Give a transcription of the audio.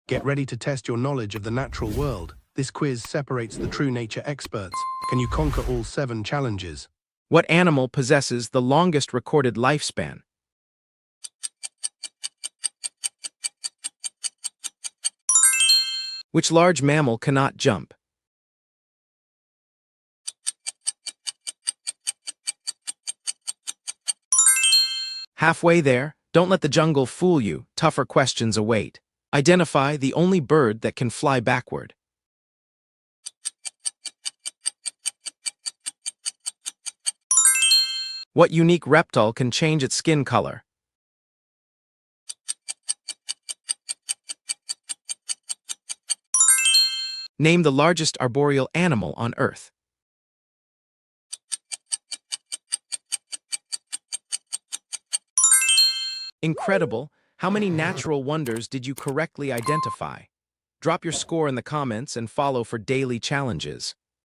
Get ready to test your knowledge of the natural world. This quiz separates the true nature experts. Can you conquer all 7 challenges? What animal possesses the longest recorded lifespan? Which large mammal cannot jump? Halfway there, don't let the jungle fool you. Tougher questions await. Identify the only bird that can fly backward. What unique reptile can change its skin color? Name the largest arboreal animal on Earth. Incredible! How many natural wonders did you correctly identify? Drop your score in the comments and follow for daily challenges.